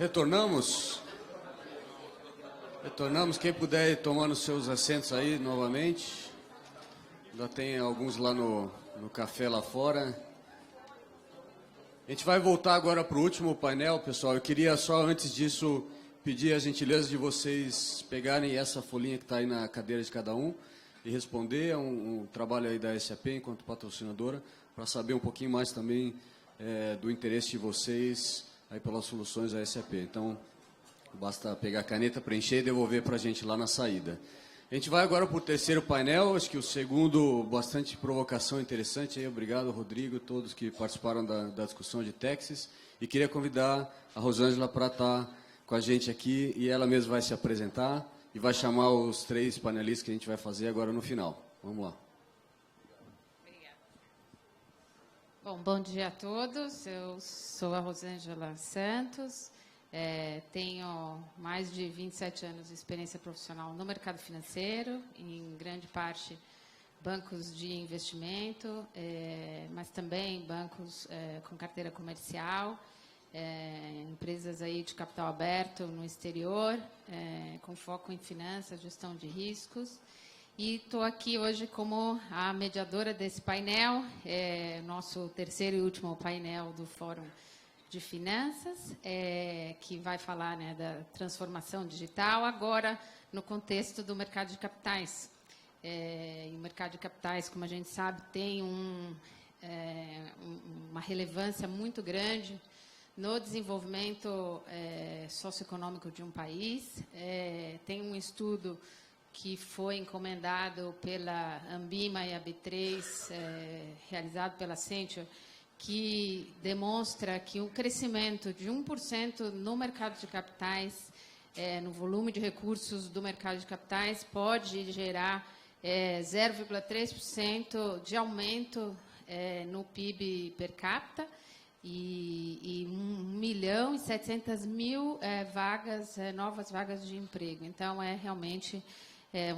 Retornamos. Quem puder ir tomando seus assentos aí novamente. Ainda tem alguns lá no café lá fora. A gente vai voltar agora para o último painel, pessoal. Eu queria só, antes disso, pedir a gentileza de vocês pegarem essa folhinha que está aí na cadeira de cada um e responder. É um trabalho aí da SAP, enquanto patrocinadora, para saber um pouquinho mais também do interesse de vocês aí pelas soluções da SAP. Então, basta pegar a caneta, preencher e devolver para a gente lá na saída. A gente vai agora para o terceiro painel, acho que o segundo, bastante provocação interessante. Aí, obrigado, Rodrigo, todos que participaram da discussão de Texas. E queria convidar a Rosângela para estar com a gente aqui, e ela mesma vai se apresentar e vai chamar os 3 panelistas que a gente vai fazer agora no final. Vamos lá. Bom dia a todos. Eu sou a Rosângela Santos, tenho mais de 27 anos de experiência profissional no mercado financeiro, em grande parte bancos de investimento, mas também bancos com carteira comercial, empresas aí de capital aberto no exterior, com foco em finanças, gestão de riscos. E estou aqui hoje como a mediadora desse painel, nosso terceiro e último painel do Fórum de Finanças, que vai falar, né, da transformação digital, agora no contexto do mercado de capitais. E o mercado de capitais, como a gente sabe, tem uma relevância muito grande no desenvolvimento socioeconômico de um país. Tem um estudo que foi encomendado pela Ambima e a B3, realizado pela Accenture, que demonstra que um crescimento de 1% no mercado de capitais, no volume de recursos do mercado de capitais, pode gerar 0,3% de aumento no PIB per capita e 1.700.000 vagas, novas vagas de emprego. Então, é realmente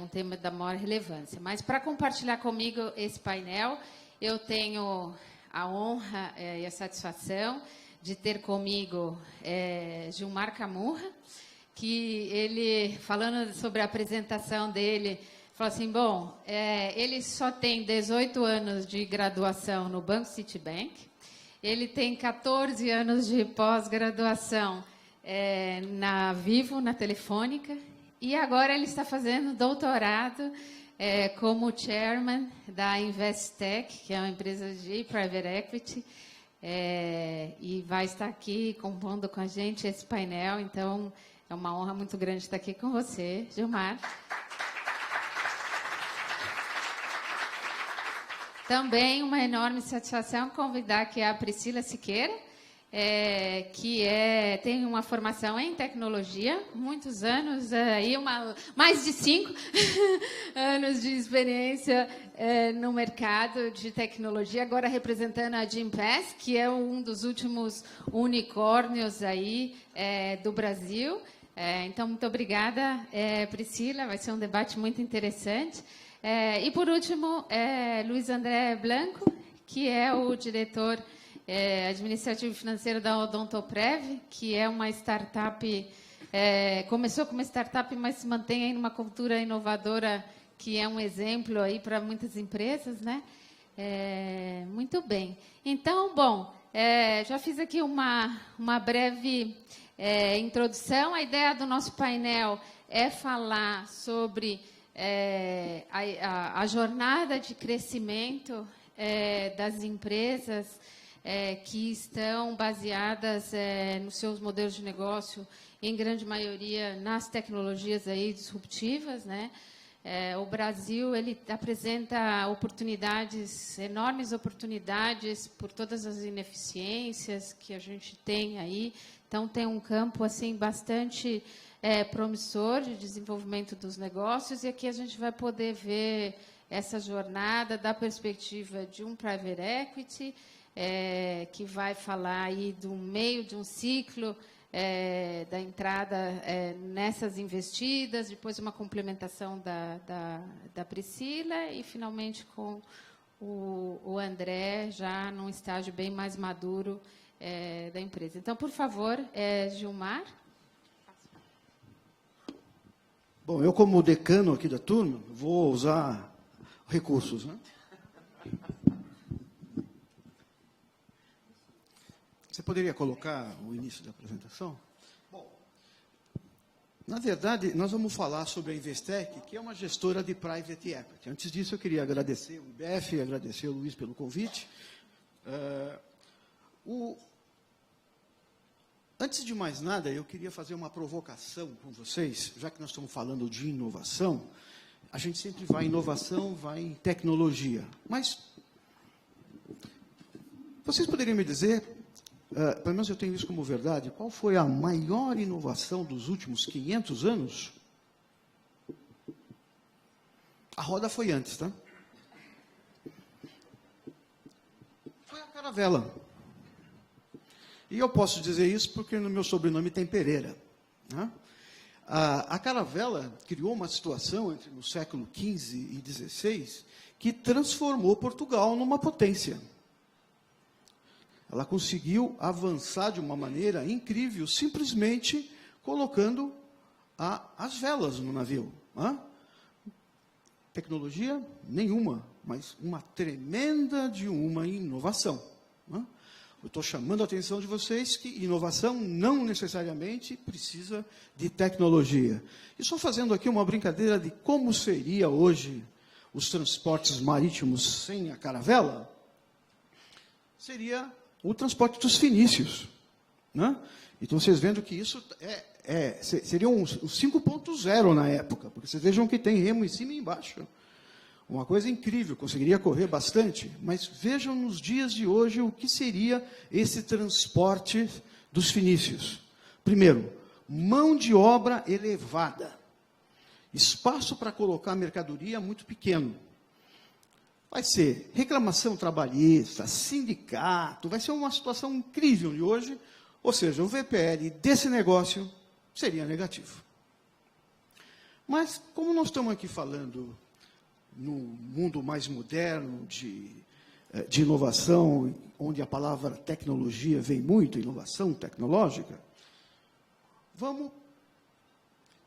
um tema da maior relevância. Mas, para compartilhar comigo esse painel, eu tenho a honra e a satisfação de ter comigo Gilmar Camurra, que ele, falando sobre a apresentação dele, falou assim, ele só tem 18 anos de graduação no Banco Citibank, ele tem 14 anos de pós-graduação na Vivo, na Telefônica, e agora ele está fazendo doutorado como chairman da Investec, que é uma empresa de private equity, e vai estar aqui compondo com a gente esse painel. Então, é uma honra muito grande estar aqui com você, Gilmar. Também uma enorme satisfação convidar aqui a Priscila Siqueira, que tem uma formação em tecnologia, muitos anos, mais de 5 anos de experiência no mercado de tecnologia, agora representando a Gympass, que é um dos últimos unicórnios aí do Brasil. Então, muito obrigada, Priscila, vai ser um debate muito interessante. E, por último, Luiz André Blanco, que é o diretor administrativo financeiro da Odontoprev, que é uma startup, começou como startup, mas se mantém aí numa cultura inovadora, que é um exemplo aí para muitas empresas, né? Muito bem. Então, já fiz aqui uma breve introdução. A ideia do nosso painel é falar sobre a jornada de crescimento das empresas que estão baseadas nos seus modelos de negócio, em grande maioria nas tecnologias aí disruptivas, né? O Brasil ele apresenta oportunidades, enormes oportunidades por todas as ineficiências que a gente tem aí. Então, tem um campo assim bastante promissor de desenvolvimento dos negócios, e aqui a gente vai poder ver essa jornada da perspectiva de um private equity, que vai falar aí do meio de um ciclo da entrada nessas investidas, depois uma complementação da Priscila e, finalmente, com o André, já num estágio bem mais maduro da empresa. Então, por favor, Gilmar. Bom, eu como decano aqui da turma, vou usar recursos, né? Você poderia colocar o início da apresentação? Bom, na verdade, nós vamos falar sobre a Investec, que é uma gestora de private equity. Antes disso, eu queria agradecer o IBF, agradecer o Luiz pelo convite. Antes de mais nada, eu queria fazer uma provocação com vocês, já que nós estamos falando de inovação. A gente sempre vai em inovação, vai em tecnologia. Mas vocês poderiam me dizer, pelo menos eu tenho isso como verdade, qual foi a maior inovação dos últimos 500 anos? A roda foi antes, tá? Foi a caravela. E eu posso dizer isso porque no meu sobrenome tem Pereira, né? A caravela criou uma situação no século XV e XVI que transformou Portugal numa potência. Ela conseguiu avançar de uma maneira incrível, simplesmente colocando as velas no navio, né? Tecnologia nenhuma, mas uma tremenda de uma inovação, né? Eu estou chamando a atenção de vocês que inovação não necessariamente precisa de tecnologia. E estou fazendo aqui uma brincadeira de como seria hoje os transportes marítimos sem a caravela. Seria o transporte dos fenícios, né? Então, vocês vendo que isso seria um 5.0 na época, porque vocês vejam que tem remo em cima e embaixo. Uma coisa incrível, conseguiria correr bastante, mas vejam nos dias de hoje o que seria esse transporte dos fenícios. Primeiro, mão de obra elevada. Espaço para colocar mercadoria muito pequeno. Vai ser reclamação trabalhista, sindicato, vai ser uma situação incrível de hoje. Ou seja, o VPL desse negócio seria negativo. Mas, como nós estamos aqui falando no mundo mais moderno de inovação, onde a palavra tecnologia vem muito, inovação tecnológica, vamos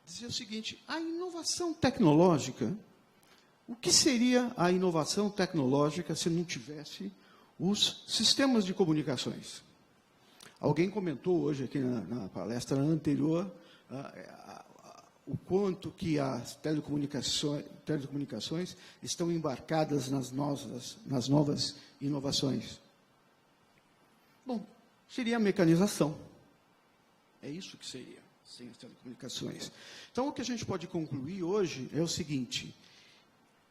dizer o seguinte, a inovação tecnológica, o que seria a inovação tecnológica se não tivesse os sistemas de comunicações? Alguém comentou hoje aqui na palestra anterior o quanto que as telecomunicações estão embarcadas nas novas inovações. Bom, seria a mecanização. É isso que seria, sem as telecomunicações. Então, o que a gente pode concluir hoje é o seguinte: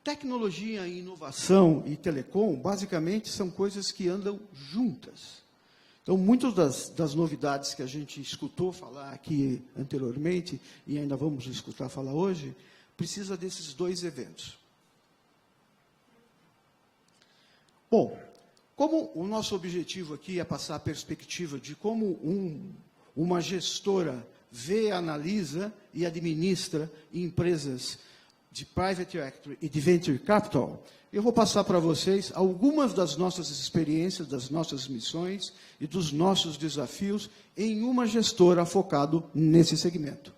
tecnologia, inovação e telecom, basicamente, são coisas que andam juntas. Então, muitas das novidades que a gente escutou falar aqui anteriormente, e ainda vamos escutar falar hoje, precisa desses dois eventos. Bom, como o nosso objetivo aqui é passar a perspectiva de como uma gestora vê, analisa e administra empresas de private equity e de venture capital, eu vou passar para vocês algumas das nossas experiências, das nossas missões e dos nossos desafios em uma gestora focado nesse segmento.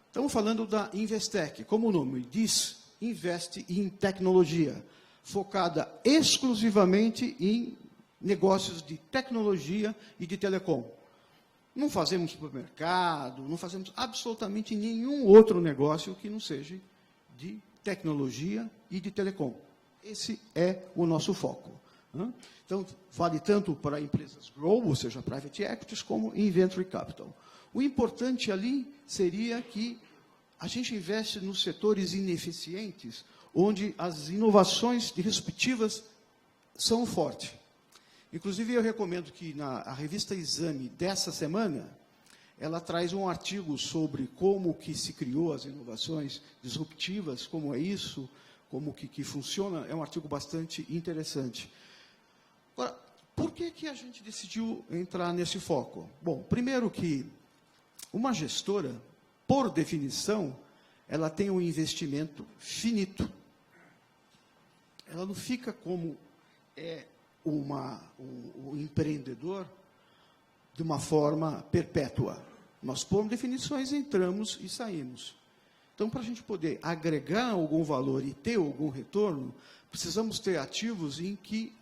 Estamos falando da Investec, como o nome diz, investe em tecnologia, focada exclusivamente em negócios de tecnologia e de telecom. Não fazemos supermercado, não fazemos absolutamente nenhum outro negócio que não seja de tecnologia e de telecom. Esse é o nosso foco, né? Então, vale tanto para empresas grow, ou seja, private equities, como em venture capital. O importante ali seria que a gente investe nos setores ineficientes, onde as inovações disruptivas são fortes. Inclusive, eu recomendo que a revista Exame dessa semana, ela traz um artigo sobre como que se criou as inovações disruptivas, como é isso, como que funciona. É um artigo bastante interessante. Agora, por que a gente decidiu entrar nesse foco? Bom, primeiro que uma gestora, por definição, ela tem um investimento finito. Ela não fica como o empreendedor de uma forma perpétua. Nós pomos definições, entramos e saímos. Então, para a gente poder agregar algum valor e ter algum retorno, precisamos ter ativos em que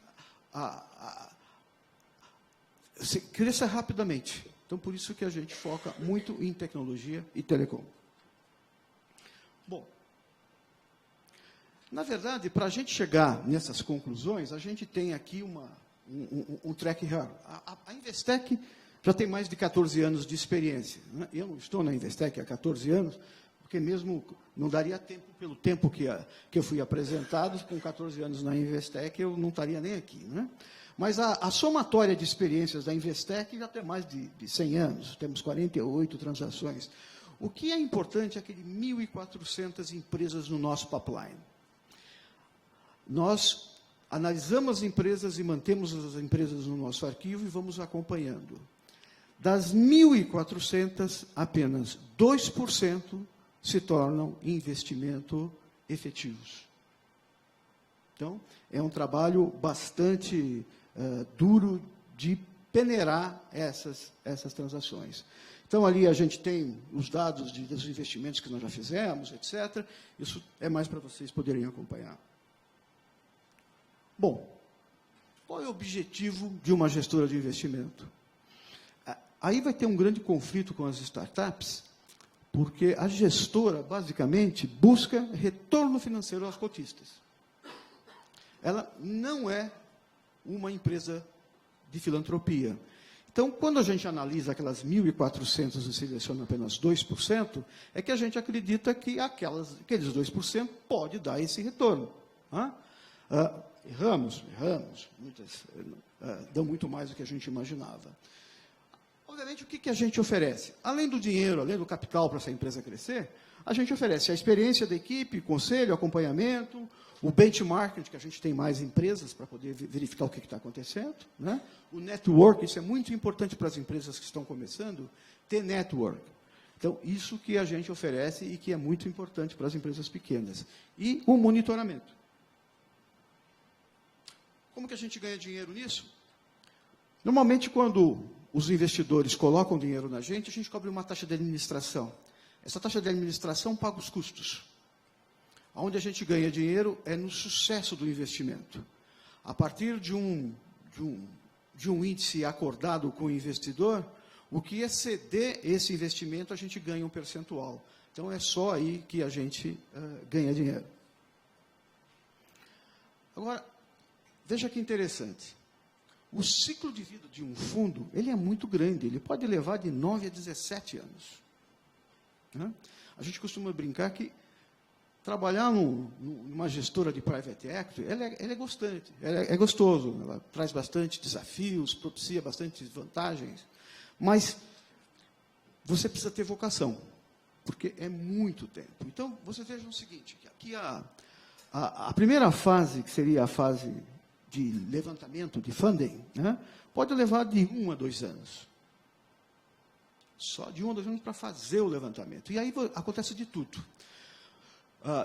se cresça rapidamente. Então, por isso que a gente foca muito em tecnologia e telecom. Bom, na verdade, para a gente chegar nessas conclusões, a gente tem aqui um track record. A Investec já tem mais de 14 anos de experiência, né? Eu não estou na Investec há 14 anos, porque mesmo não daria tempo, pelo tempo que eu fui apresentado, com 14 anos na Investec, eu não estaria nem aqui, né? Mas a somatória de experiências da Investec já tem mais de 100 anos, temos 48 transações. O que é importante é aquele 1.400 empresas no nosso pipeline. Nós analisamos as empresas e mantemos as empresas no nosso arquivo e vamos acompanhando. Das 1.400, apenas 2% se tornam investimento efetivos. Então, é um trabalho bastante duro de peneirar essas transações. Então, ali a gente tem os dados dos investimentos que nós já fizemos, etc. Isso é mais para vocês poderem acompanhar. Bom, qual é o objetivo de uma gestora de investimento? Aí vai ter um grande conflito com as startups, porque a gestora, basicamente, busca retorno financeiro aos cotistas. Ela não é uma empresa de filantropia. Então, quando a gente analisa aquelas 1.400 e seleciona apenas 2%, é que a gente acredita que aqueles 2% pode dar esse retorno. Erramos, muitas dão muito mais do que a gente imaginava. Obviamente, o que a gente oferece? Além do dinheiro, além do capital para essa empresa crescer, a gente oferece a experiência da equipe, conselho, acompanhamento, o benchmarking, que a gente tem mais empresas para poder verificar o que está acontecendo, né? O network, isso é muito importante para as empresas que estão começando, ter network. Então, isso que a gente oferece e que é muito importante para as empresas pequenas. E o monitoramento. Como que a gente ganha dinheiro nisso? Normalmente, quando os investidores colocam dinheiro na gente, a gente cobra uma taxa de administração. Essa taxa de administração paga os custos. Onde a gente ganha dinheiro é no sucesso do investimento. A partir de um índice acordado com o investidor, o que exceder esse investimento, a gente ganha um percentual. Então, é só aí que a gente ganha dinheiro. Agora, veja que interessante. O ciclo de vida de um fundo, ele é muito grande, ele pode levar de 9 a 17 anos. Né? A gente costuma brincar que trabalhar numa gestora de private equity, ela é gostoso, ela traz bastante desafios, propicia bastante vantagens, mas você precisa ter vocação, porque é muito tempo. Então, vocês vejam o seguinte, que aqui a primeira fase, que seria a fase de levantamento, de funding, né, pode levar de 1 a 2 anos. Só de 1 a 2 anos para fazer o levantamento. E aí acontece de tudo.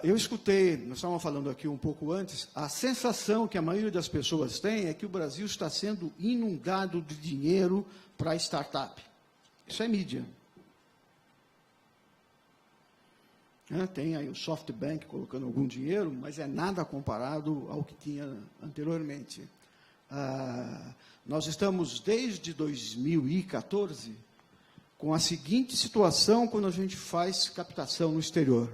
Eu escutei, nós estávamos falando aqui um pouco antes, a sensação que a maioria das pessoas tem é que o Brasil está sendo inundado de dinheiro para startup. Isso é mídia. Tem aí o SoftBank colocando algum dinheiro, mas é nada comparado ao que tinha anteriormente. Nós estamos, desde 2014, com a seguinte situação quando a gente faz captação no exterior.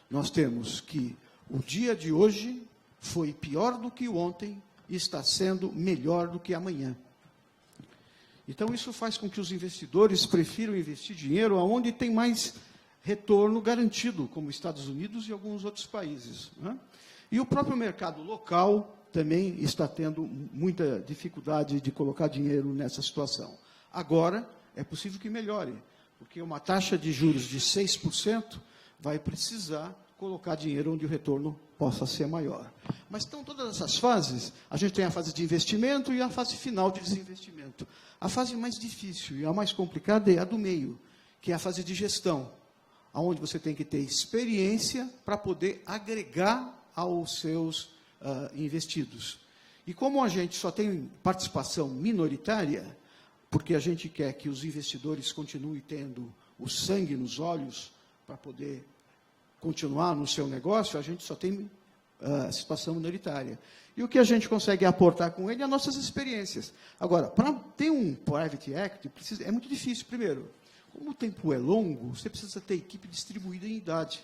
Nós temos que o dia de hoje foi pior do que ontem e está sendo melhor do que amanhã. Então, isso faz com que os investidores prefiram investir dinheiro onde tem mais retorno garantido, como Estados Unidos e alguns outros países. Né? E o próprio mercado local também está tendo muita dificuldade de colocar dinheiro nessa situação. Agora, é possível que melhore, porque uma taxa de juros de 6% vai precisar colocar dinheiro onde o retorno possa ser maior. Mas então, todas essas fases, a gente tem a fase de investimento e a fase final de desinvestimento. A fase mais difícil e a mais complicada é a do meio, que é a fase de gestão, onde você tem que ter experiência para poder agregar aos seus investidos. E como a gente só tem participação minoritária, porque a gente quer que os investidores continuem tendo o sangue nos olhos para poder continuar no seu negócio, a gente só tem situação minoritária. E o que a gente consegue aportar com ele é as nossas experiências. Agora, para ter um private equity, é muito difícil. Primeiro, como o tempo é longo, você precisa ter equipe distribuída em idade.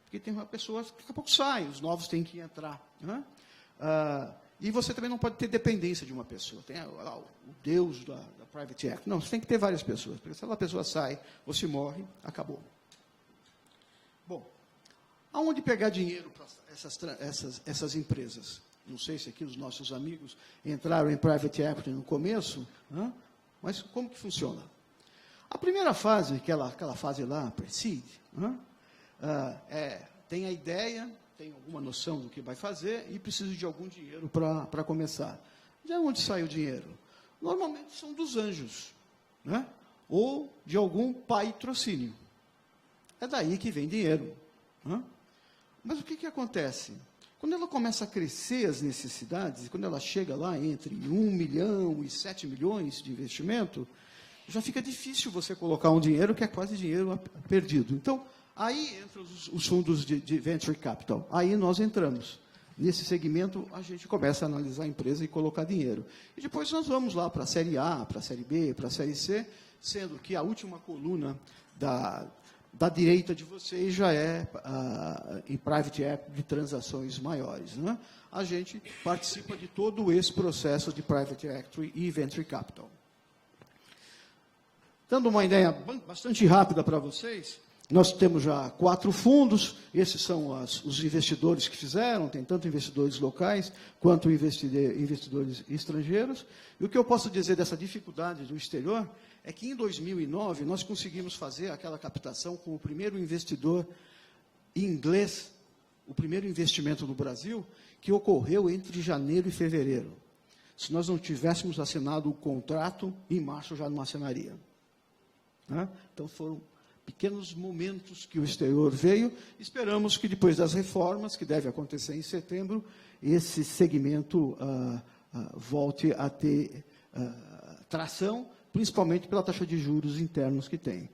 Porque tem uma pessoa que daqui a pouco sai, os novos têm que entrar. Né? E você também não pode ter dependência de uma pessoa. Tem lá, o Deus da private equity. Não, você tem que ter várias pessoas. Porque se uma pessoa sai, você morre, acabou. Bom, aonde pegar dinheiro para essas empresas? Não sei se aqui os nossos amigos entraram em private equity no começo, né? Mas como que funciona? A primeira fase, aquela fase lá, pre-seed, né? Tem a ideia, tem alguma noção do que vai fazer e precisa de algum dinheiro para começar. De onde sai o dinheiro? Normalmente são dos anjos, né? Ou de algum patrocínio. É daí que vem dinheiro. Né? Mas o que acontece? Quando ela começa a crescer as necessidades, e quando ela chega lá entre 1 milhão e 7 milhões de investimento, já fica difícil você colocar um dinheiro que é quase dinheiro perdido. Então, aí entram os fundos de venture capital. Aí nós entramos. Nesse segmento, a gente começa a analisar a empresa e colocar dinheiro. E depois nós vamos lá para a Série A, para a Série B, para a Série C, sendo que a última coluna da direita de vocês já é em private equity de transações maiores. Né? A gente participa de todo esse processo de private equity e venture capital. Dando uma ideia bastante rápida para vocês, nós temos já 4 fundos, esses são os investidores que fizeram, tem tanto investidores locais quanto investidores estrangeiros. E o que eu posso dizer dessa dificuldade do exterior é que em 2009 nós conseguimos fazer aquela captação com o primeiro investidor inglês, o primeiro investimento no Brasil, que ocorreu entre janeiro e fevereiro. Se nós não tivéssemos assinado o contrato, em março já não assinaria. Né? Então foram pequenos momentos que o exterior veio. Esperamos que depois das reformas, que deve acontecer em setembro, esse segmento volte a ter tração, principalmente pela taxa de juros internos que tem.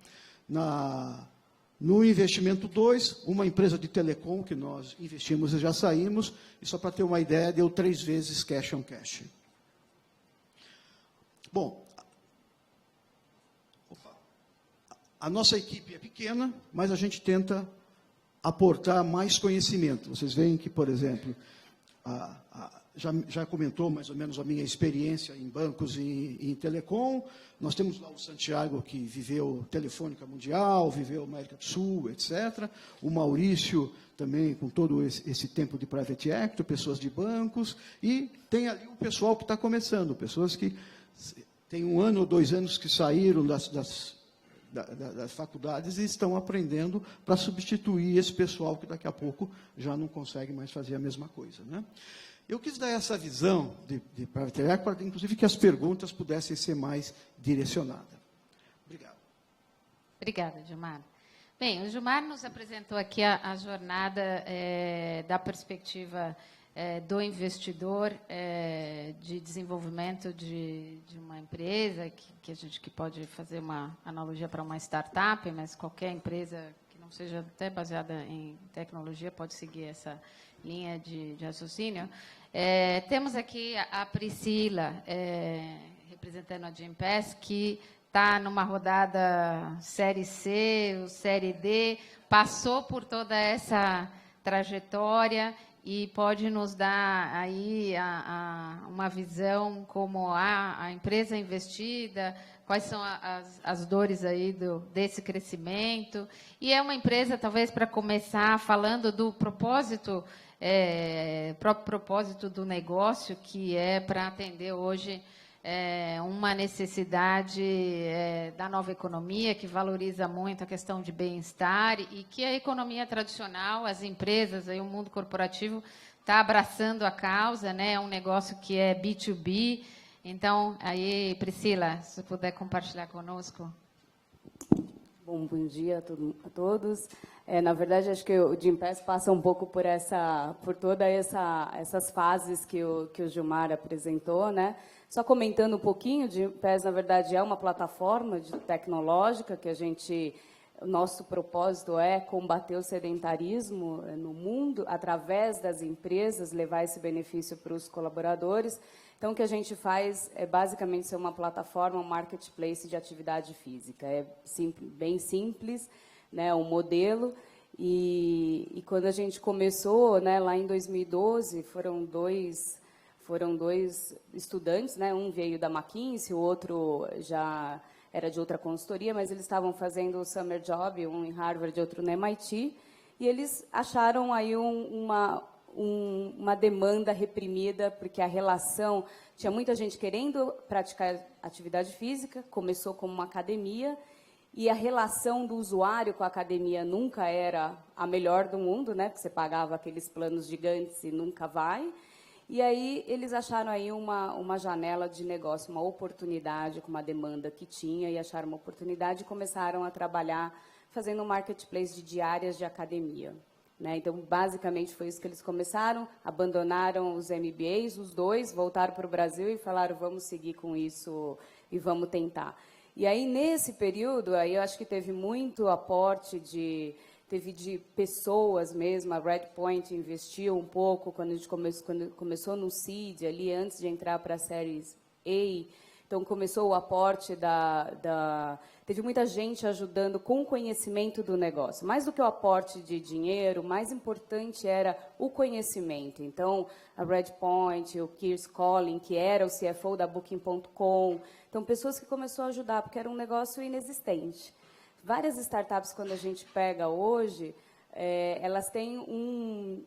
No investimento 2, uma empresa de telecom que nós investimos e já saímos, e só para ter uma ideia, deu 3 vezes cash on cash. Bom, a nossa equipe é pequena, mas a gente tenta aportar mais conhecimento. Vocês veem que, por exemplo, já comentou mais ou menos a minha experiência em bancos e em telecom. Nós temos lá o Santiago, que viveu Telefônica Mundial, viveu América do Sul, etc. O Maurício, também com todo esse tempo de private equity, pessoas de bancos. E tem ali o pessoal que está começando, pessoas que têm 1 ano ou 2 anos que saíram das faculdades e estão aprendendo para substituir esse pessoal que daqui a pouco já não consegue mais fazer a mesma coisa. Né? Eu quis dar essa visão de private equity para, inclusive, que as perguntas pudessem ser mais direcionadas. Obrigado. Obrigada, Gilmar. Bem, o Gilmar nos apresentou aqui a jornada da perspectiva do investidor de desenvolvimento de uma empresa, que pode fazer uma analogia para uma startup, mas qualquer empresa que não seja até baseada em tecnologia pode seguir essa linha de raciocínio. Temos aqui a Priscila, representando a Gympass, que está numa rodada Série C, ou Série D, passou por toda essa trajetória e pode nos dar aí uma visão como a empresa investida, quais são as dores aí desse crescimento. E é uma empresa, talvez, para começar, falando do propósito, próprio propósito do negócio, que é para atender hoje uma necessidade da nova economia, que valoriza muito a questão de bem-estar e que a economia tradicional, as empresas, aí, o mundo corporativo está abraçando a causa, né? É um negócio que é B2B. Então, aí, Priscila, se puder compartilhar conosco. Bom dia a todos. Na verdade, acho que o Gympass passa um pouco por todas essas fases que o Gilmar apresentou, né? Só comentando um pouquinho, o Gympass, na verdade, é uma plataforma tecnológica que o nosso propósito é combater o sedentarismo no mundo, através das empresas, levar esse benefício para os colaboradores. Então, o que a gente faz é basicamente ser uma plataforma, um marketplace de atividade física. É bem simples, né, um modelo, e quando a gente começou, né, lá em 2012, foram dois estudantes, né, um veio da McKinsey, o outro já era de outra consultoria, mas eles estavam fazendo o summer job, um em Harvard e outro no MIT, e eles acharam aí uma demanda reprimida, porque a relação, tinha muita gente querendo praticar atividade física, começou como uma academia, e a relação do usuário com a academia nunca era a melhor do mundo, né? Porque você pagava aqueles planos gigantes e nunca vai. E aí eles acharam aí uma janela de negócio, uma oportunidade com uma demanda que tinha, e acharam uma oportunidade e começaram a trabalhar fazendo um marketplace de diárias de academia, né? Então, basicamente, foi isso que eles começaram, abandonaram os MBAs, os dois, voltaram para o Brasil e falaram, vamos seguir com isso e vamos tentar. E aí, nesse período, aí eu acho que teve muito aporte de pessoas mesmo. A Redpoint investiu um pouco quando começou no seed, ali antes de entrar para a Series A. Então, começou o aporte teve muita gente ajudando com o conhecimento do negócio. Mais do que o aporte de dinheiro, o mais importante era o conhecimento. Então, a Redpoint, o Keith Collin, que era o CFO da Booking.com. Então, pessoas que começaram a ajudar, porque era um negócio inexistente. Várias startups, quando a gente pega hoje, elas têm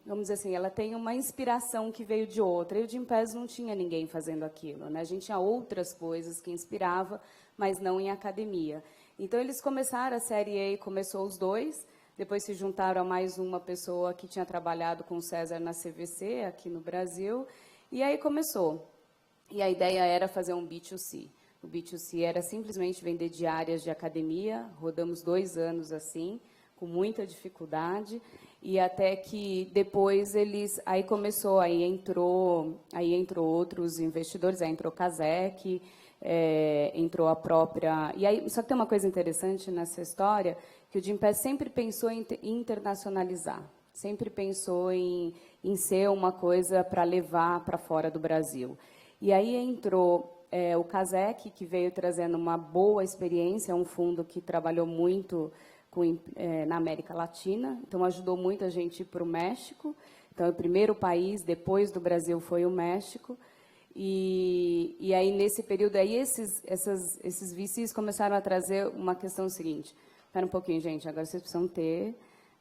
vamos dizer assim, ela tem uma inspiração que veio de outra. E o Gympass não tinha ninguém fazendo aquilo, né? A gente tinha outras coisas que inspirava, mas não em academia. Então, eles começaram, a série A começou os dois, depois se juntaram a mais uma pessoa que tinha trabalhado com o César na CVC, aqui no Brasil, e aí começou. E a ideia era fazer um B2C. O B2C era simplesmente vender diárias de academia, rodamos 2 anos assim, com muita dificuldade, e até que depois aí começou, aí entrou outros investidores, aí entrou Kazek, entrou a própria... E aí, só que tem uma coisa interessante nessa história, que o Gympass sempre pensou em internacionalizar, sempre pensou em ser uma coisa para levar para fora do Brasil. E aí entrou o Kazek, que veio trazendo uma boa experiência, um fundo que trabalhou muito na América Latina, então ajudou muito a gente para o México. Então, o primeiro país, depois do Brasil, foi o México. E aí, nesse período, aí esses VCs começaram a trazer uma questão seguinte. Espera um pouquinho, gente, agora vocês precisam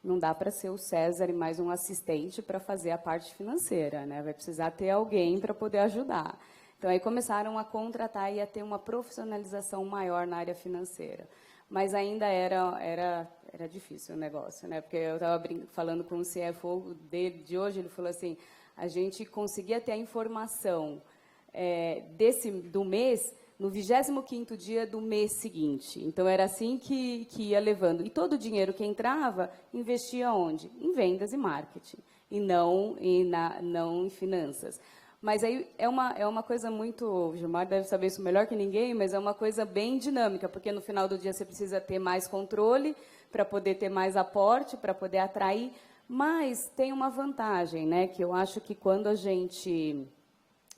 não dá para ser o César e mais um assistente para fazer a parte financeira, né? Vai precisar ter alguém para poder ajudar. Então, aí começaram a contratar e a ter uma profissionalização maior na área financeira. Mas ainda era difícil o negócio, né? Porque eu estava falando com o CFO dele de hoje, ele falou assim, a gente conseguia ter a informação do mês no 25º dia do mês seguinte. Então, era assim que ia levando. E todo o dinheiro que entrava, investia onde? Em vendas e marketing, e não em finanças. Mas aí é uma coisa muito... O Gilmar deve saber isso melhor que ninguém, mas é uma coisa bem dinâmica, porque no final do dia você precisa ter mais controle para poder ter mais aporte, para poder atrair. Mas tem uma vantagem, né? Que eu acho que quando a gente...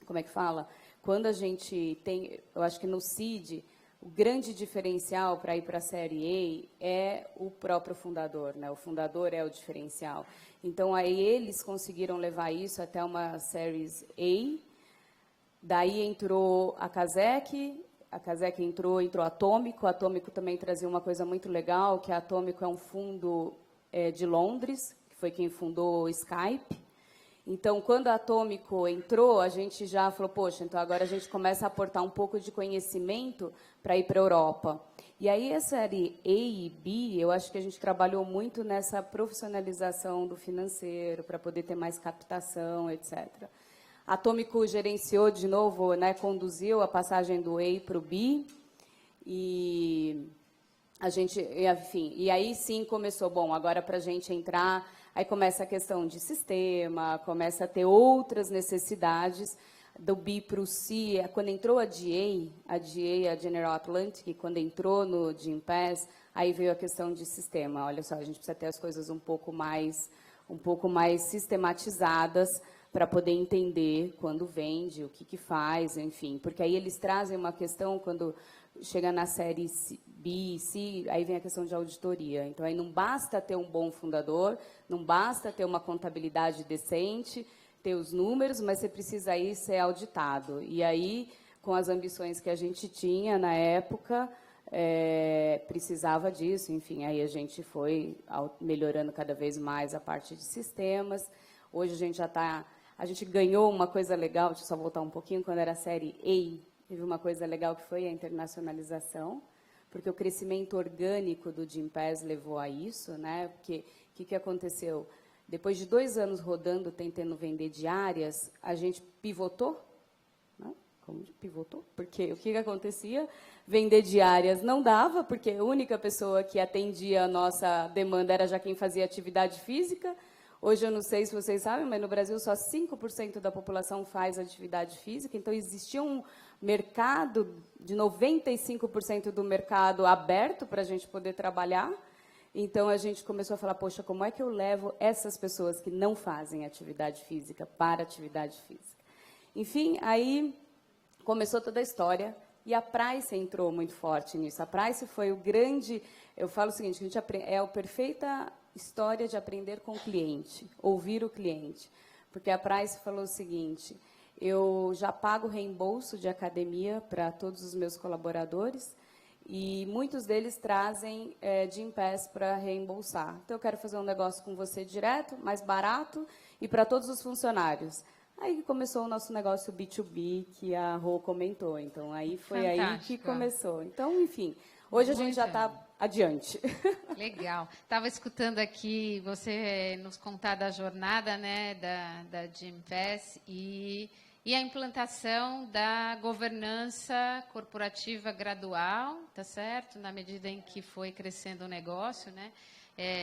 Como é que fala? Quando a gente tem... Eu acho que no seed, o grande diferencial para ir para a série A é o próprio fundador, né? O fundador é o diferencial. Então, aí eles conseguiram levar isso até uma Series A. Daí entrou a Kazek entrou a Atômico. A Atômico também trazia uma coisa muito legal, que a Atômico é um fundo de Londres, que foi quem fundou o Skype. Então, quando a Atômico entrou, a gente já falou, poxa, então agora a gente começa a aportar um pouco de conhecimento para ir para a Europa. E aí, a série A e B, eu acho que a gente trabalhou muito nessa profissionalização do financeiro, para poder ter mais captação, etc. A Atômico gerenciou de novo, né, conduziu a passagem do A para o B, e a gente, enfim, e aí sim começou, bom, agora para a gente entrar, aí começa a questão de sistema, começa a ter outras necessidades do B para o C. Quando entrou a GA, a General Atlantic, quando entrou no Gympass, aí veio a questão de sistema. Olha só, a gente precisa ter as coisas um pouco mais sistematizadas para poder entender quando vende, o que faz, enfim, porque aí eles trazem uma questão quando chega na série B, C, aí vem a questão de auditoria. Então, aí não basta ter um bom fundador, não basta ter uma contabilidade decente, ter os números, mas você precisa aí ser auditado. E aí, com as ambições que a gente tinha na época, precisava disso. Enfim, aí a gente foi melhorando cada vez mais a parte de sistemas. Hoje a gente já está... A gente ganhou uma coisa legal, deixa eu só voltar um pouquinho, quando era a série A, teve uma coisa legal que foi a internacionalização, porque o crescimento orgânico do Gympass levou a isso, né? Porque o que aconteceu? Depois de 2 anos rodando, tentando vender diárias, a gente pivotou, né? Como pivotou? Porque o que acontecia? Vender diárias não dava, porque a única pessoa que atendia a nossa demanda era já quem fazia atividade física. Hoje, eu não sei se vocês sabem, mas no Brasil só 5% da população faz atividade física, então existia um mercado de 95% do mercado aberto para a gente poder trabalhar. Então, a gente começou a falar, poxa, como é que eu levo essas pessoas que não fazem atividade física para atividade física? Enfim, aí começou toda a história e a Price entrou muito forte nisso. A Price foi o grande... Eu falo o seguinte, a gente é a perfeita história de aprender com o cliente, ouvir o cliente. Porque a Price falou o seguinte, eu já pago reembolso de academia para todos os meus colaboradores e muitos deles trazem Gympass para reembolsar. Então, eu quero fazer um negócio com você direto, mais barato e para todos os funcionários. Aí começou o nosso negócio B2B, que a Rô comentou. Então, aí foi Fantástico. aí que começou. Então, enfim, hoje a gente já está adiante. Legal. Estava escutando aqui você nos contar da jornada, né, da Gympass e a implantação da governança corporativa gradual, tá certo? Na medida em que foi crescendo o negócio, né?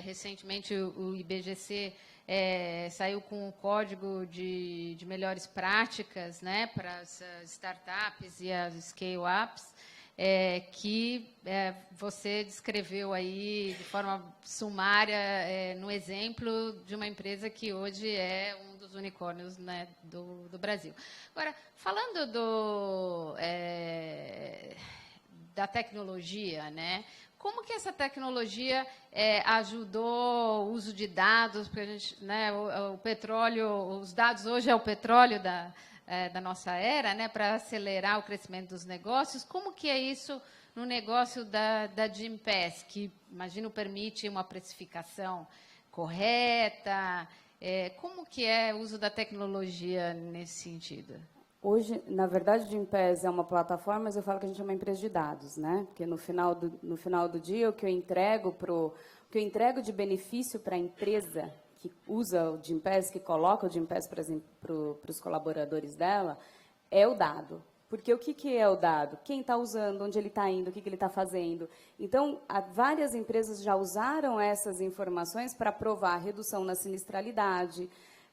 Recentemente o IBGC saiu com o código de melhores práticas, né, para as startups e as scale-ups. Que você descreveu aí de forma sumária no exemplo de uma empresa que hoje é um dos unicórnios, né, do Brasil. Agora, falando da tecnologia, né, como que essa tecnologia ajudou o uso de dados? Porque a gente, né, o petróleo, os dados hoje é o petróleo da nossa era, né, para acelerar o crescimento dos negócios. Como que é isso no negócio da Gympass, que, imagino, permite uma precificação correta? Como que é o uso da tecnologia nesse sentido? Hoje, na verdade, o Gympass é uma plataforma, mas eu falo que a gente é uma empresa de dados, né? Porque no final do dia, o que eu entrego de benefício para a empresa que usa o Gympass, que coloca o Gympass para os colaboradores dela, é o dado. Porque o que é o dado? Quem está usando, onde ele está indo, o que ele está fazendo. Então, várias empresas já usaram essas informações para provar redução na sinistralidade,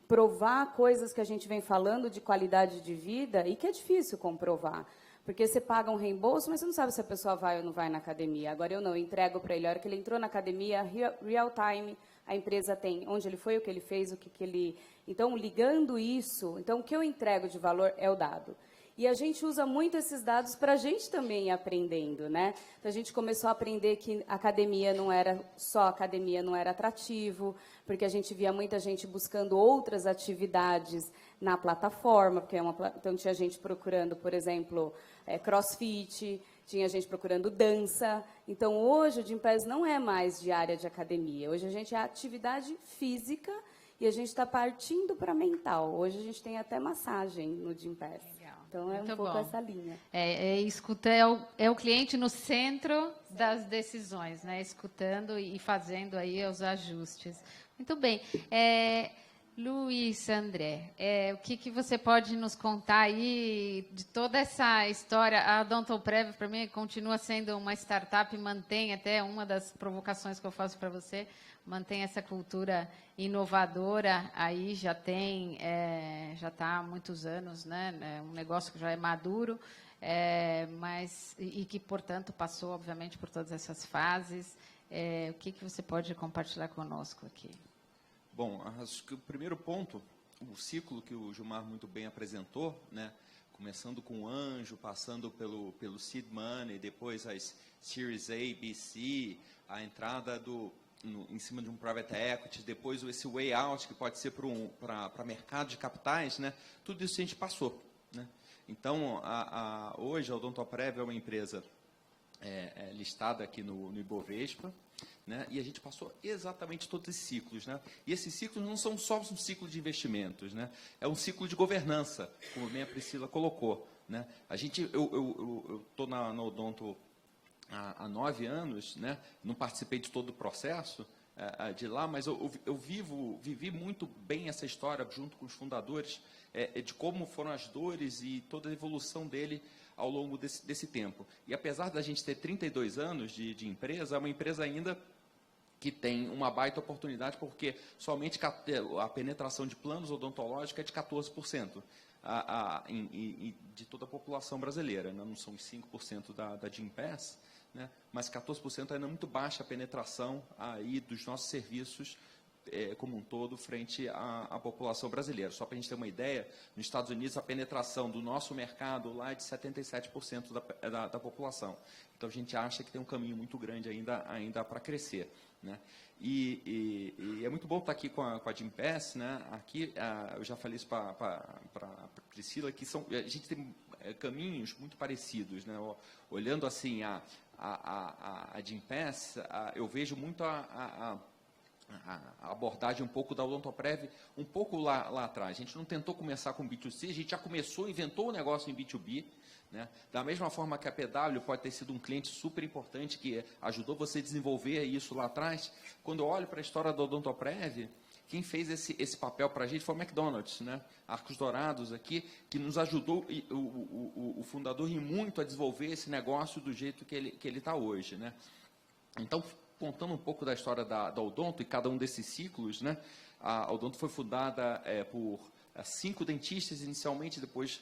provar coisas que a gente vem falando de qualidade de vida e que é difícil comprovar. Porque você paga um reembolso, mas você não sabe se a pessoa vai ou não vai na academia. Agora, eu não, eu entrego para ele, a hora que ele entrou na academia, real time, a empresa tem onde ele foi, o que ele fez, o que ele... Então, ligando isso, então, o que eu entrego de valor é o dado. E a gente usa muito esses dados para a gente também ir aprendendo, né? Então, a gente começou a aprender que academia não era atrativo, porque a gente via muita gente buscando outras atividades na plataforma, porque então tinha gente procurando, por exemplo, crossfit, tinha gente procurando dança. Então, hoje, o Gympass não é mais de área de academia. Hoje, a gente é atividade física e a gente está partindo para mental. Hoje, a gente tem até massagem no Gympass. Então, é muito um pouco essa linha. É o cliente no centro das decisões, né? Escutando e fazendo aí os ajustes. Muito bem. Luiz André, o que você pode nos contar aí de toda essa história? A Odontoprev, para mim, continua sendo uma startup, mantém até uma das provocações que eu faço para você, mantém essa cultura inovadora, aí já está há muitos anos, né? É um negócio que já é maduro, mas que, portanto, passou, obviamente, por todas essas fases. O que você pode compartilhar conosco aqui? Bom, acho que o primeiro ponto, o ciclo que o Gilmar muito bem apresentou, né, começando com o anjo, passando pelo seed money, depois as Series A, B, C, a entrada em cima de um private equity, depois esse way out, que pode ser para mercado de capitais, né, tudo isso a gente passou. Né? Então, hoje a Odontoprev é uma empresa listada aqui no Ibovespa, né? E a gente passou exatamente todos esses ciclos. Né? E esses ciclos não são só um ciclo de investimentos, né? É um ciclo de governança, como bem a Priscila colocou. Né? Eu estou na Odonto há 9 anos, né? Não participei de todo o processo de lá, mas eu vivi muito bem essa história junto com os fundadores, de como foram as dores e toda a evolução dele ao longo desse tempo. E apesar da gente ter 32 anos de empresa, é uma empresa ainda que tem uma baita oportunidade, porque somente a penetração de planos odontológicos é de 14% de toda a população brasileira. Né? Não são os 5% da Gympass, né? Mas 14% ainda é muito baixa a penetração aí dos nossos serviços como um todo, frente à população brasileira. Só para a gente ter uma ideia, nos Estados Unidos, a penetração do nosso mercado lá é de 77% da população. Então, a gente acha que tem um caminho muito grande ainda para crescer. Né? E é muito bom estar aqui com a Gympass. Né? Aqui, eu já falei isso para a Priscila, que a gente tem caminhos muito parecidos. Né? Olhando assim a Gympass, eu vejo muito a abordagem um pouco da Odontoprev, um pouco lá atrás. A gente não tentou começar com B2C, a gente já inventou o negócio em B2B. Né? Da mesma forma que a PW pode ter sido um cliente super importante, que ajudou você a desenvolver isso lá atrás. Quando eu olho para a história da Odontoprev, quem fez esse papel para a gente foi o McDonald's, né? Arcos Dourados aqui, que nos ajudou, o fundador, e muito a desenvolver esse negócio do jeito que ele está hoje. Né? Então, contando um pouco da história da Odonto e cada um desses ciclos, né? A Odonto foi fundada por 5 dentistas inicialmente, depois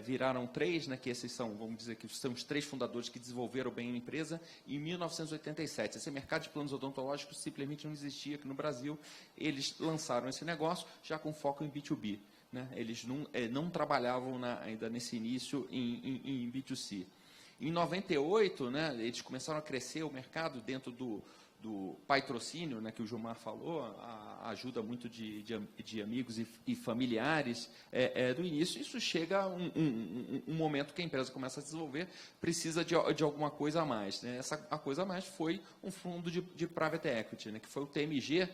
viraram 3, né? Que esses são, vamos dizer que são os 3 fundadores que desenvolveram bem a empresa. Em 1987, esse mercado de planos odontológicos simplesmente não existia aqui no Brasil. Eles lançaram esse negócio já com foco em B2B. Né? Eles não trabalhavam ainda nesse início em B2C. Em 98, né, eles começaram a crescer o mercado dentro do patrocínio, né, que o Gilmar falou, a ajuda muito de amigos e familiares do início. Isso chega a um momento que a empresa começa a desenvolver, precisa de alguma coisa a mais. Né? A coisa a mais foi um fundo de private equity, né, que foi o TMG,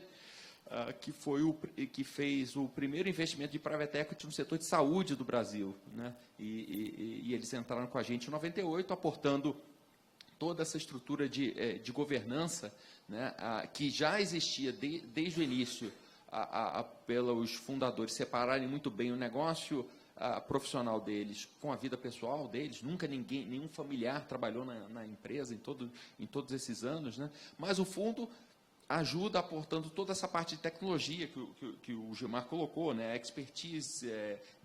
que fez o primeiro investimento de private equity no setor de saúde do Brasil. Né? E eles entraram com a gente em 98, aportando toda essa estrutura de governança, né, que já existia desde o início, pelos fundadores separarem muito bem o negócio profissional deles com a vida pessoal deles. Nunca nenhum familiar trabalhou na empresa em todos esses anos. Né? Mas o fundo ajuda aportando toda essa parte de tecnologia que o Gilmar colocou, né? Expertise,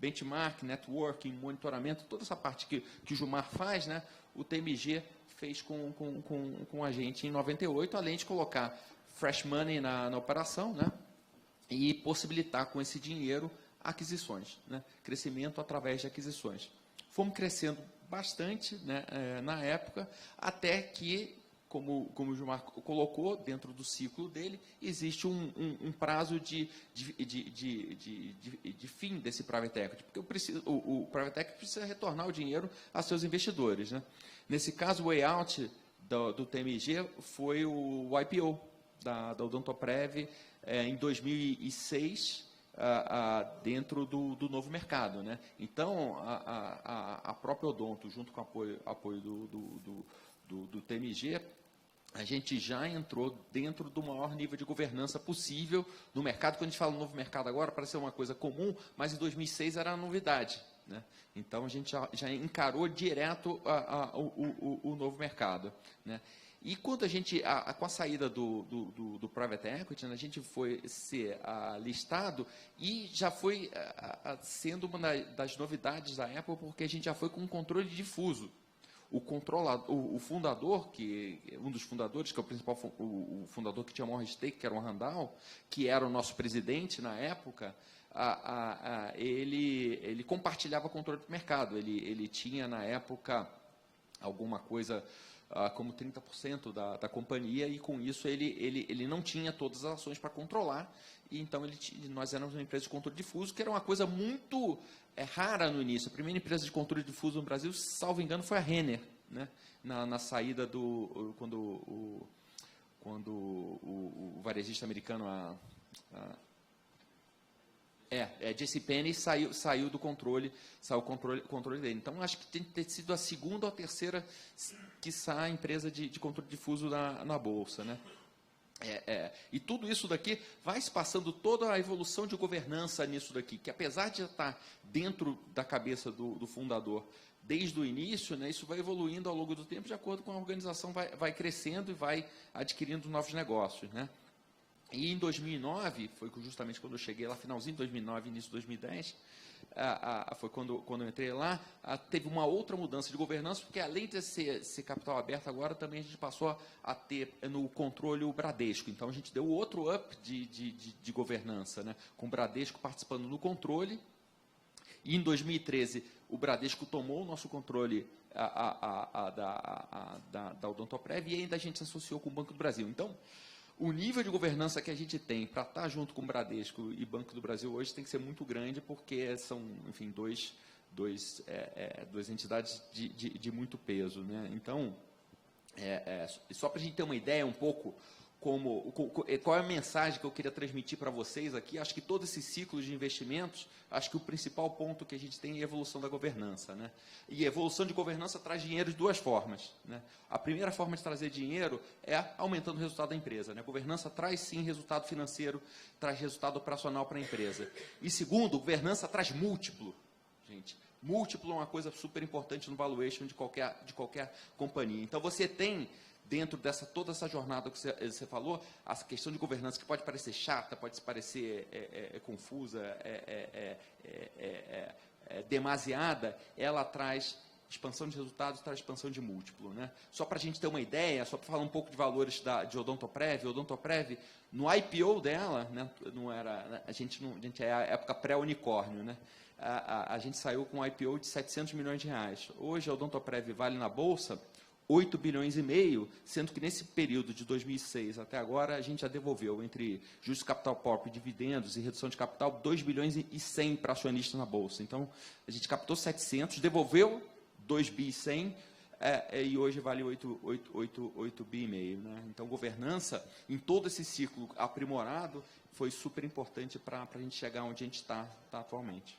benchmark, networking, monitoramento, toda essa parte que o Gilmar faz, né? O TMG fez com a gente em 98, além de colocar fresh money na operação, né? E possibilitar com esse dinheiro aquisições, né? Crescimento através de aquisições. Fomos crescendo bastante, né? Na época, até que, como o Gilmar colocou, dentro do ciclo dele, existe um prazo de fim desse private equity, porque o private equity precisa retornar o dinheiro a seus investidores. Né? Nesse caso, o way out do TMG foi o IPO da Odontoprev em 2006, dentro do novo mercado. Né? Então, a própria Odonto, junto com o apoio do TMG, a gente já entrou dentro do maior nível de governança possível no mercado. Quando a gente fala novo mercado agora, parece ser uma coisa comum, mas em 2006 era a novidade, né? Então, a gente já encarou direto o novo mercado, né? E quando a gente, com a saída do Private Equity, né, a gente foi ser listado e já foi sendo uma das novidades da Apple, porque a gente já foi com um controle difuso. O fundador, um dos fundadores, que é o principal, o fundador que tinha o maior stake, que era o Randall, que era o nosso presidente na época, ele compartilhava o controle do mercado. Ele tinha, na época, alguma coisa como 30% da companhia, e com isso ele não tinha todas as ações para controlar, e então nós éramos uma empresa de controle difuso, que era uma coisa muito rara no início. A primeira empresa de controle difuso no Brasil, salvo engano, foi a Renner, né? Na saída quando o varejista americano, JCPenney saiu do controle, saiu o controle dele. Então, acho que tem que ter sido a segunda ou a terceira, quiçá, empresa de controle difuso na Bolsa, né? E tudo isso daqui vai se passando, toda a evolução de governança nisso daqui, que apesar de já estar dentro da cabeça do fundador desde o início, né, isso vai evoluindo ao longo do tempo, de acordo com a organização vai crescendo e vai adquirindo novos negócios, né? E em 2009, foi justamente quando eu cheguei lá, finalzinho de 2009, início de 2010, foi quando eu entrei lá, teve uma outra mudança de governança, porque além de ser capital aberto agora, também a gente passou a ter no controle o Bradesco. Então, a gente deu outro up de governança, né, com o Bradesco participando no controle. E em 2013, o Bradesco tomou o nosso controle da Odontoprev, e ainda a gente se associou com o Banco do Brasil. Então, o nível de governança que a gente tem para estar junto com o Bradesco e Banco do Brasil hoje tem que ser muito grande, porque são, enfim, duas entidades de muito peso, né? Então, só para a gente ter uma ideia um pouco qual é a mensagem que eu queria transmitir para vocês aqui. Acho que todo esse ciclo de investimentos, acho que o principal ponto que a gente tem é a evolução da governança, né? E a evolução de governança traz dinheiro de duas formas, né? A primeira forma de trazer dinheiro é aumentando o resultado da empresa, né? A governança traz, sim, resultado financeiro, traz resultado operacional para a empresa. E segundo, governança traz múltiplo, gente. Múltiplo é uma coisa super importante no valuation de qualquer companhia. Então, você tem, dentro toda essa jornada que você falou, a questão de governança, que pode parecer chata, pode parecer confusa, demasiada, ela traz expansão de resultados, traz expansão de múltiplo, né? Só para a gente ter uma ideia, só para falar um pouco de valores de Odontoprev. Odontoprev, no IPO dela, né, a gente é a época pré-unicórnio, né? A gente saiu com um IPO de 700 milhões de reais. Hoje, a Odontoprev vale na Bolsa 8 bilhões e meio, sendo que nesse período de 2006 até agora, a gente já devolveu, entre juros de capital próprio, dividendos e redução de capital, 2 bilhões e 100 para acionistas na Bolsa. Então, a gente captou 700, devolveu 2 bi e 100, e hoje vale 8 bi e meio, né? Então, governança, em todo esse ciclo aprimorado, foi super importante para a gente chegar onde a gente está atualmente.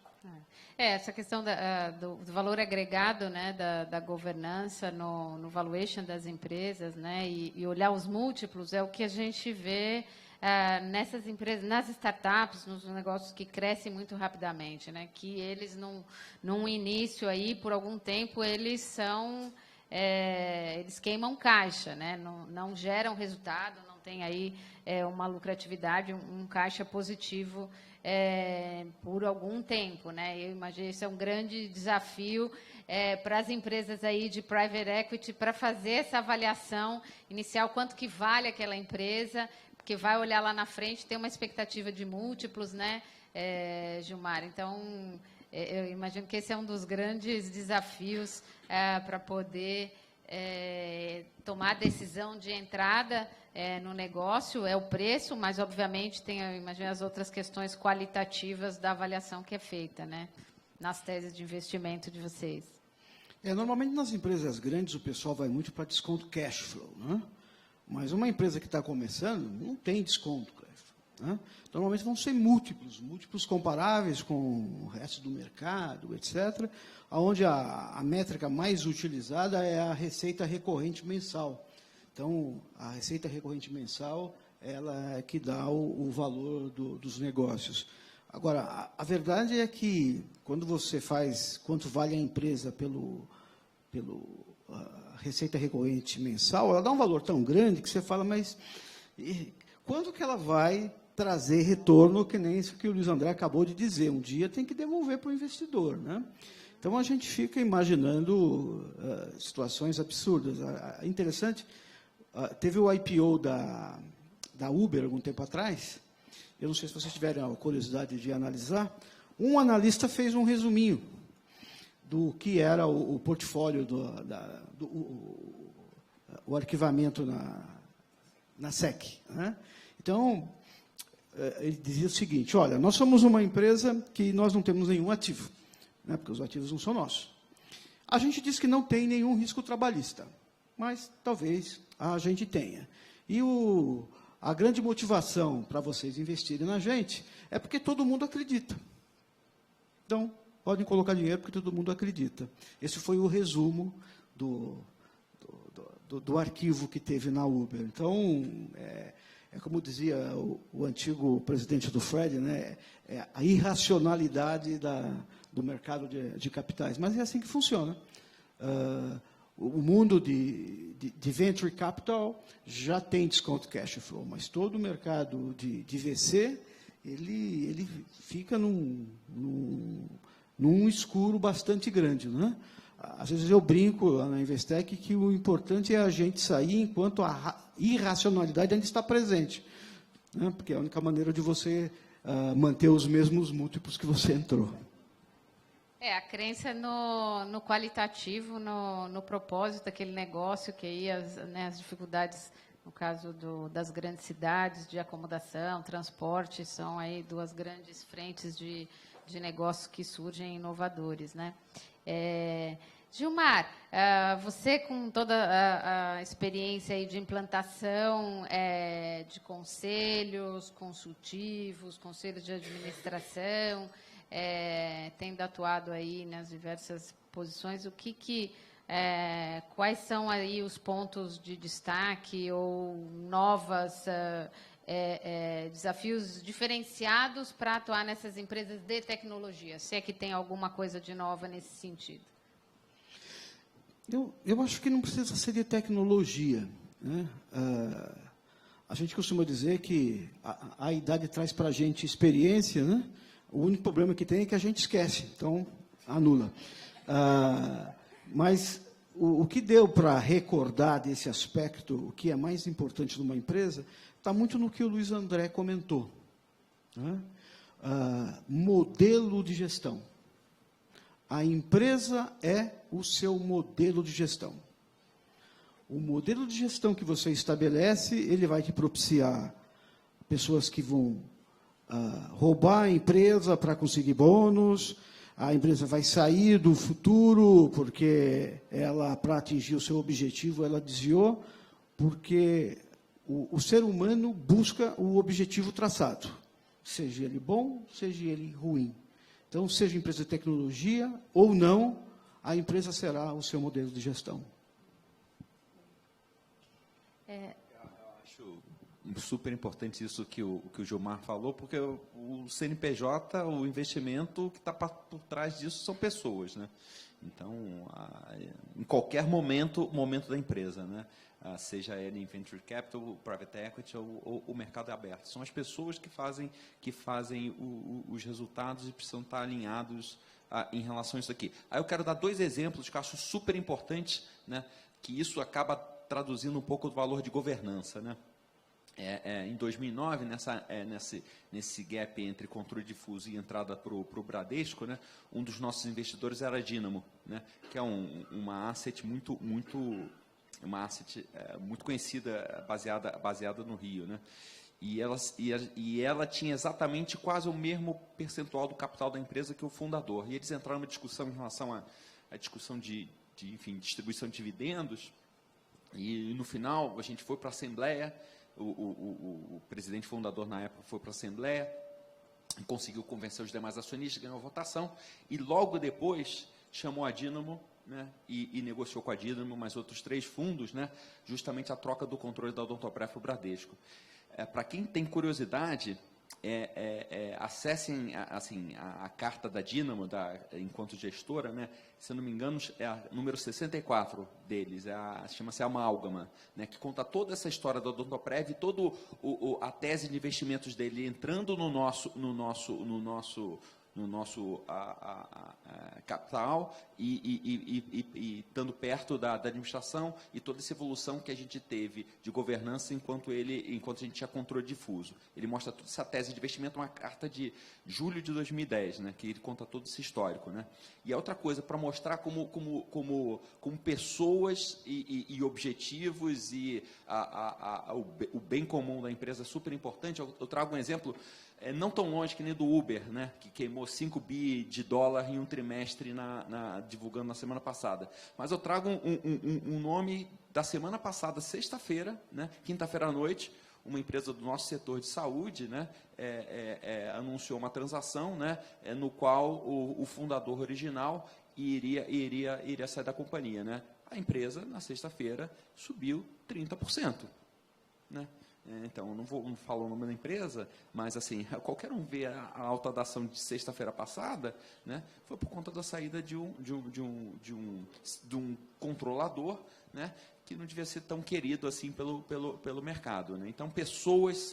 Essa questão do valor agregado, né, da governança no valuation das empresas, né, e olhar os múltiplos, é o que a gente vê nessas empresas, nas startups, nos negócios que crescem muito rapidamente, né, que eles, num início, aí, por algum tempo, eles queimam caixa, né, não geram resultado, não tem aí uma lucratividade, um caixa positivo por algum tempo, né? Eu imagino que isso é um grande desafio para as empresas aí de private equity, para fazer essa avaliação inicial, quanto que vale aquela empresa, porque vai olhar lá na frente, tem uma expectativa de múltiplos, né, Gilmar? Então, eu imagino que esse é um dos grandes desafios para poder tomar a decisão de entrada no negócio, é o preço, mas, obviamente, tem, eu imagino, as outras questões qualitativas da avaliação que é feita, né, nas teses de investimento de vocês. Normalmente, nas empresas grandes, o pessoal vai muito para desconto cash flow, né? Mas uma empresa que está começando não tem desconto cash flow, né? Normalmente vão ser múltiplos comparáveis com o resto do mercado, etc., onde a métrica mais utilizada é a receita recorrente mensal. Então, a receita recorrente mensal, ela é que dá o valor dos negócios. Agora, a verdade é que, quando você faz quanto vale a empresa pelo receita recorrente mensal, ela dá um valor tão grande que você fala, mas quando que ela vai trazer retorno, que nem isso que o Luiz André acabou de dizer? Um dia tem que devolver para o investidor, né? Então, a gente fica imaginando situações absurdas. Interessante, teve o IPO da Uber, algum tempo atrás. Eu não sei se vocês tiveram a curiosidade de analisar. Um analista fez um resuminho do que era o portfólio, o arquivamento na SEC, né? Então, ele dizia o seguinte: olha, nós somos uma empresa que nós não temos nenhum ativo, né, porque os ativos não são nossos. A gente diz que não tem nenhum risco trabalhista, mas talvez a gente tenha. E a grande motivação para vocês investirem na gente é porque todo mundo acredita. Então, podem colocar dinheiro porque todo mundo acredita. Esse foi o resumo do arquivo que teve na Uber. Então, é como dizia o antigo presidente do Fred, né? É a irracionalidade do mercado de capitais. Mas é assim que funciona. O mundo de venture capital já tem discount cash flow, mas todo o mercado de VC, ele fica num escuro bastante grande, né? Às vezes eu brinco lá na Investec que o importante é a gente sair enquanto a irracionalidade ainda está presente, né? Porque é a única maneira de você manter os mesmos múltiplos que você entrou. A crença no qualitativo, no propósito daquele negócio, que aí as dificuldades, no caso das grandes cidades, de acomodação, transporte, são aí duas grandes frentes de negócios que surgem inovadores, né? Gilmar, você com toda a experiência aí de implantação de conselhos consultivos, conselhos de administração, tendo atuado aí nas diversas posições, quais são aí os pontos de destaque ou novas desafios diferenciados para atuar nessas empresas de tecnologia? Se é que tem alguma coisa de nova nesse sentido. Eu acho que não precisa ser de tecnologia, né? A gente costuma dizer que a idade traz para a gente experiência, né? O único problema que tem é que a gente esquece, então anula. Mas o que deu para recordar desse aspecto, o que é mais importante numa empresa, está muito no que o Luiz André comentou, né? Modelo de gestão. A empresa é o seu modelo de gestão. O modelo de gestão que você estabelece, ele vai te propiciar pessoas que vão roubar a empresa para conseguir bônus, a empresa vai sair do futuro porque ela, para atingir o seu objetivo, ela desviou, porque o ser humano busca o objetivo traçado, seja ele bom, seja ele ruim. Então, seja empresa de tecnologia ou não, a empresa será o seu modelo de gestão. Acho super importante isso que o Gilmar falou, porque o CNPJ, o investimento que está por trás disso são pessoas, né? Então, em qualquer momento da empresa, né? Seja ele em venture capital, private equity ou o mercado aberto. São as pessoas que fazem os resultados e precisam estar alinhados em relação a isso aqui. Aí eu quero dar 2 exemplos que eu acho super importantes, né, que isso acaba traduzindo um pouco do valor de governança, né? Em 2009, nesse gap entre controle difuso e entrada para o Bradesco, né, um dos nossos investidores era a Dynamo, né, que é uma asset muito conhecida, baseada no Rio, né? E ela tinha exatamente quase o mesmo percentual do capital da empresa que o fundador. E eles entraram numa discussão em relação à discussão de distribuição de dividendos. E no final a gente foi para a Assembleia. O presidente fundador na época foi para a Assembleia, conseguiu convencer os demais acionistas, ganhou a votação, e logo depois chamou a Dynamo né, e negociou com a Dínamo, mais outros 3 fundos, né, justamente a troca do controle da Odontoprev para o Bradesco. Para quem tem curiosidade, acessem assim, a carta da Dínamo, enquanto gestora, né, se eu não me engano, é a número 64 deles, chama-se Amálgama, né, que conta toda essa história da Odontoprev, toda a tese de investimentos dele entrando no nosso capital e estando perto da administração, e toda essa evolução que a gente teve de governança enquanto a gente tinha controle difuso. Ele mostra toda essa tese de investimento, uma carta de julho de 2010, né, que ele conta todo esse histórico, né. E outra coisa, para mostrar como pessoas e objetivos e o bem comum da empresa é super importante, eu trago um exemplo não tão longe que nem do Uber, né, que queimou 5 bi de dólar em um trimestre divulgando na semana passada. Mas eu trago um nome da semana passada, sexta-feira, né, quinta-feira à noite, uma empresa do nosso setor de saúde, né, anunciou uma transação, né, no qual o fundador original iria sair da companhia, né. A empresa, na sexta-feira, subiu 30%. Né? Então, não falo o nome da empresa, mas assim, qualquer um vê a alta da ação de sexta-feira passada, né, foi por conta da saída de um controlador, né, que não devia ser tão querido assim pelo mercado. Né? Então, pessoas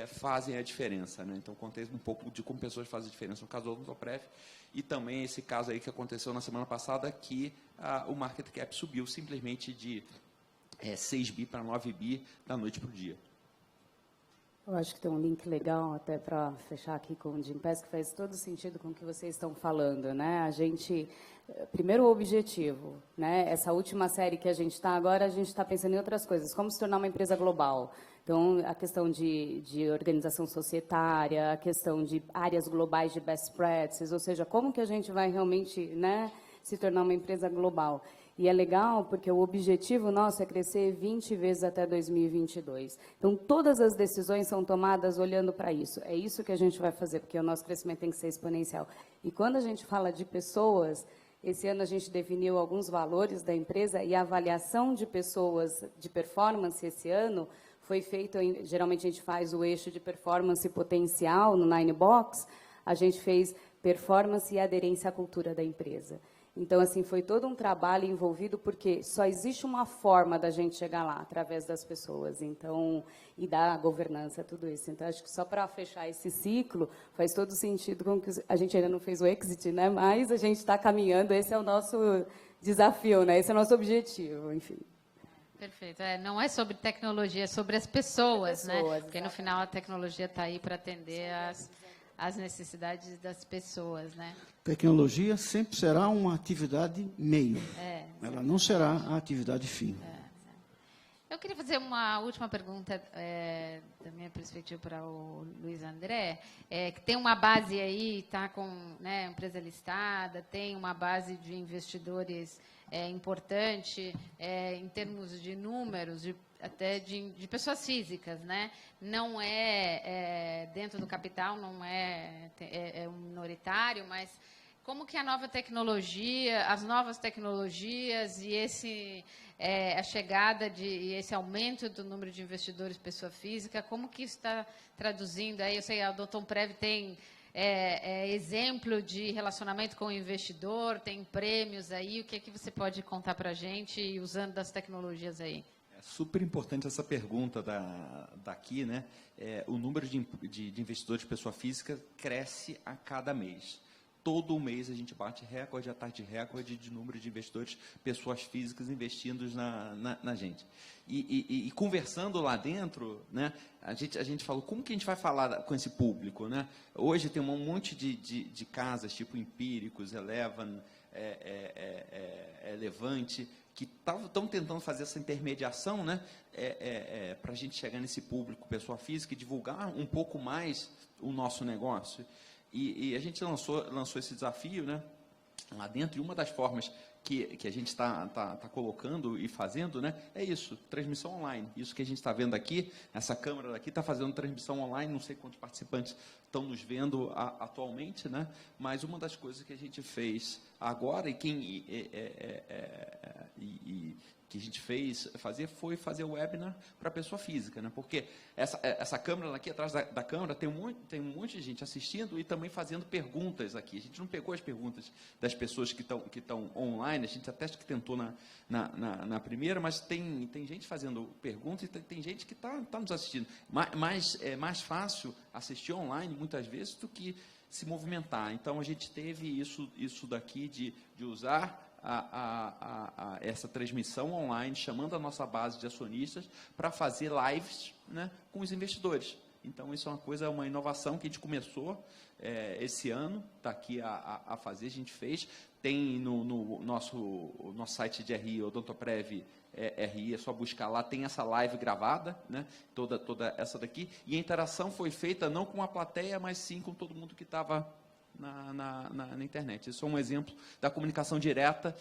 fazem a diferença. Né? Então, contei um pouco de como pessoas fazem a diferença no caso do Odontoprev, e também esse caso aí que aconteceu na semana passada, que o market cap subiu simplesmente de 6 bi para 9 bi da noite para o dia. Eu acho que tem um link legal até para fechar aqui com o Gympass, que faz todo sentido com o que vocês estão falando, né? A gente, primeiro o objetivo, né? Essa última série que a gente está agora, a gente está pensando em outras coisas, como se tornar uma empresa global. Então, a questão de organização societária, a questão de áreas globais de best practices, ou seja, como que a gente vai realmente, né, se tornar uma empresa global. E é legal porque o objetivo nosso é crescer 20 vezes até 2022. Então, todas as decisões são tomadas olhando para isso. É isso que a gente vai fazer, porque o nosso crescimento tem que ser exponencial. E quando a gente fala de pessoas, esse ano a gente definiu alguns valores da empresa e a avaliação de pessoas de performance esse ano foi feita, geralmente a gente faz o eixo de performance potencial no Nine Box, a gente fez performance e aderência à cultura da empresa. Então, assim, foi todo um trabalho envolvido, porque só existe uma forma da gente chegar lá, através das pessoas, então, e da governança, tudo isso. Então, acho que só para fechar esse ciclo, faz todo sentido com que a gente ainda não fez o exit, né? Mas a gente está caminhando, esse é o nosso desafio, né? Esse é o nosso objetivo, enfim. Perfeito. Não é sobre tecnologia, é sobre as pessoas, né? Porque, no final, a tecnologia está aí para atender as necessidades das pessoas, né? Tecnologia sempre será uma atividade meio. Ela não será a atividade fim. Eu queria fazer uma última pergunta da minha perspectiva para o Luiz André, que tem uma base aí, está com, né, empresa listada, tem uma base de investidores importante em termos de números, até de pessoas físicas, né? Não dentro do capital, não é um minoritário, mas como que a nova tecnologia, as novas tecnologias e a chegada e esse aumento do número de investidores pessoa física, como que isso está traduzindo aí? Eu sei, a Odontoprev tem exemplo de relacionamento com o investidor, tem prêmios aí, o que é que você pode contar para a gente usando das tecnologias aí? É super importante essa pergunta daqui, né? O número de investidores de pessoa física cresce a cada mês. Todo mês a gente bate recorde atrás de recorde de número de investidores, pessoas físicas investindo na gente. E conversando lá dentro, né, a gente falou, como que a gente vai falar com esse público? Né? Hoje tem um monte de casas, tipo Empíricos, Eleven, Levante, que estão tentando fazer essa intermediação, né, para a gente chegar nesse público, pessoa física, e divulgar um pouco mais o nosso negócio. E a gente lançou esse desafio, né, lá dentro, e uma das formas que a gente está colocando e fazendo, né, é isso, transmissão online. Isso que a gente está vendo aqui, essa câmera daqui está fazendo transmissão online, não sei quantos participantes estão nos vendo atualmente, né, mas uma das coisas que a gente fez agora, e que a gente foi fazer o webinar para a pessoa física, né? Porque essa câmera aqui, atrás da câmera, tem um monte de gente assistindo e também fazendo perguntas aqui. A gente não pegou as perguntas das pessoas que estão online, a gente até que tentou na primeira, mas tem gente fazendo perguntas e tem gente que está nos assistindo. É mais fácil assistir online, muitas vezes, do que se movimentar. Então, a gente teve isso daqui de usar essa transmissão online, chamando a nossa base de acionistas para fazer lives, né, com os investidores. Então, isso é uma inovação que a gente começou esse ano, está aqui a fazer, a gente fez. Tem no nosso site de RI, Odontoprev RI, é só buscar lá, tem essa live gravada, né, toda essa daqui, e a interação foi feita não com a plateia, mas sim com todo mundo que estava na internet. Isso é um exemplo da comunicação direta